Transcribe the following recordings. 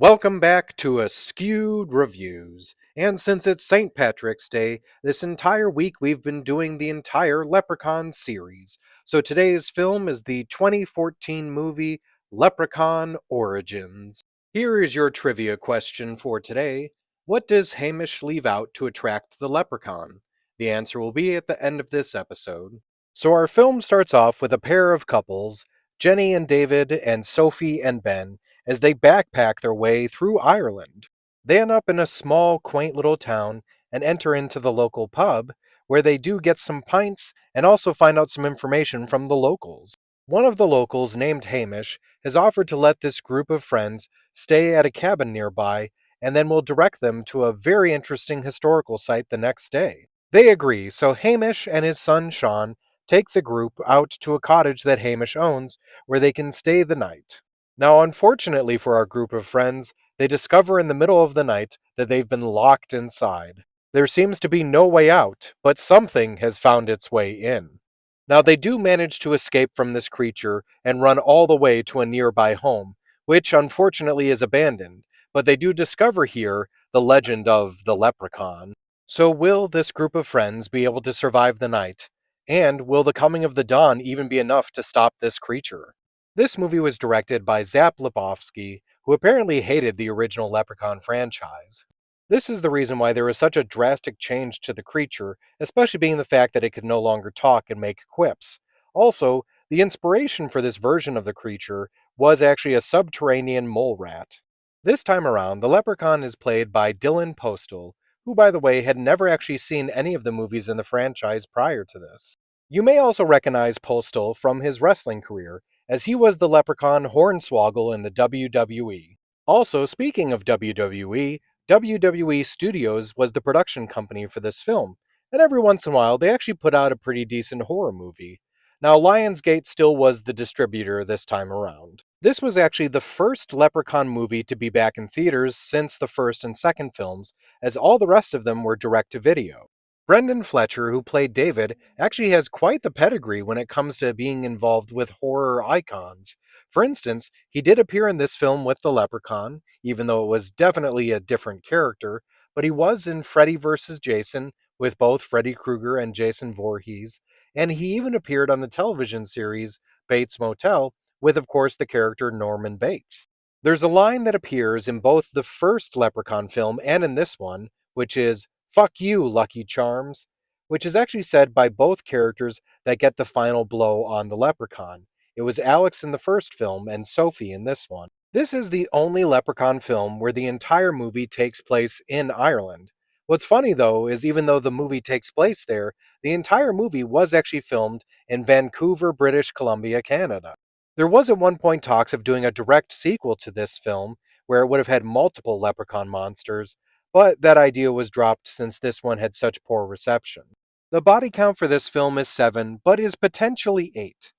Welcome back to Askewed Reviews. And since it's St. Patrick's Day, this entire week we've been doing the entire Leprechaun series. So today's film is the 2014 movie Leprechaun Origins. Here is your trivia question for today. What does Hamish leave out to attract the leprechaun? The answer will be at the end of this episode. So our film starts off with a pair of couples, Jenny and David and Sophie and Ben, as they backpack their way through Ireland. They end up in a small, quaint little town and enter into the local pub, where they do get some pints and also find out some information from the locals. One of the locals, named Hamish, has offered to let this group of friends stay at a cabin nearby and then will direct them to a very interesting historical site the next day. They agree, so Hamish and his son Sean take the group out to a cottage that Hamish owns where they can stay the night. Now, unfortunately for our group of friends, they discover in the middle of the night that they've been locked inside. There seems to be no way out, but something has found its way in. Now, they do manage to escape from this creature and run all the way to a nearby home, which unfortunately is abandoned, but they do discover here the legend of the Leprechaun. So, will this group of friends be able to survive the night? And will the coming of the dawn even be enough to stop this creature? This movie was directed by Zap Lebowski, who apparently hated the original Leprechaun franchise. This is the reason why there is such a drastic change to the creature, especially being the fact that it could no longer talk and make quips. Also, the inspiration for this version of the creature was actually a subterranean mole rat. This time around, the Leprechaun is played by Dylan Postal, who, by the way, had never actually seen any of the movies in the franchise prior to this. You may also recognize Postal from his wrestling career, as he was the Leprechaun Hornswoggle in the WWE. Also, speaking of WWE, WWE Studios was the production company for this film, and every once in a while they actually put out a pretty decent horror movie. Now, Lionsgate still was the distributor this time around. This was actually the first Leprechaun movie to be back in theaters since the first and second films, as all the rest of them were direct to video. Brendan Fletcher, who played David, actually has quite the pedigree when it comes to being involved with horror icons. For instance, he did appear in this film with the Leprechaun, even though it was definitely a different character, but he was in Freddy vs. Jason with both Freddy Krueger and Jason Voorhees, and he even appeared on the television series Bates Motel with, of course, the character Norman Bates. There's a line that appears in both the first Leprechaun film and in this one, which is, "Fuck you, Lucky Charms," which is actually said by both characters that get the final blow on the Leprechaun. It was Alex in the first film and Sophie in this one. This is the only Leprechaun film where the entire movie takes place in Ireland. What's funny though is even though the movie takes place there, the entire movie was actually filmed in Vancouver, British Columbia, Canada. There was at one point talks of doing a direct sequel to this film where it would have had multiple Leprechaun monsters, but that idea was dropped since this one had such poor reception. The body count for this film is 7, but is potentially 8.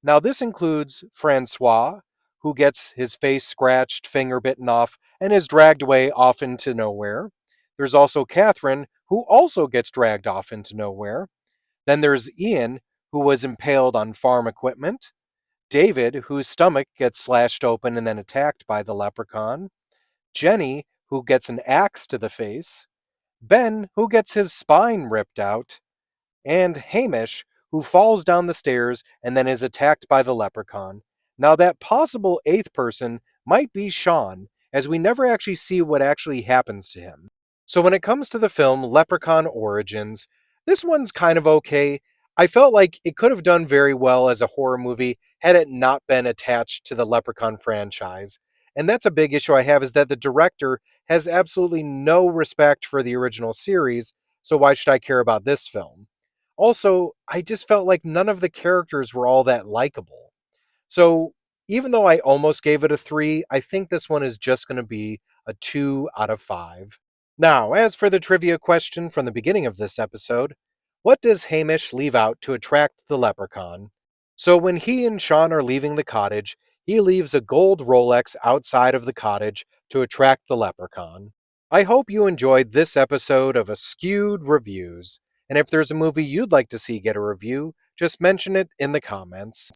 Now, this includes Francois, who gets his face scratched, finger bitten off, and is dragged away off into nowhere. There's also Catherine, who also gets dragged off into nowhere. Then there's Ian, who was impaled on farm equipment. David, whose stomach gets slashed open and then attacked by the leprechaun. Jenny, who gets an axe to the face. Ben, who gets his spine ripped out. And Hamish, who falls down the stairs and then is attacked by the leprechaun. Now, that possible 8th person might be Sean, as we never actually see what actually happens to him. So when it comes to the film Leprechaun Origins, this one's kind of okay. I felt like it could have done very well as a horror movie had it not been attached to the Leprechaun franchise. And that's a big issue I have, is that the director has absolutely no respect for the original series, so why should I care about this film? Also, I just felt like none of the characters were all that likable. So, even though I almost gave it a 3, I think this one is just going to be a 2 out of 5. Now, as for the trivia question from the beginning of this episode, what does Hamish leave out to attract the leprechaun? So, when he and Sean are leaving the cottage, he leaves a gold Rolex outside of the cottage to attract the leprechaun. I hope you enjoyed this episode of Askewed Reviews. And if there's a movie you'd like to see get a review, just mention it in the comments.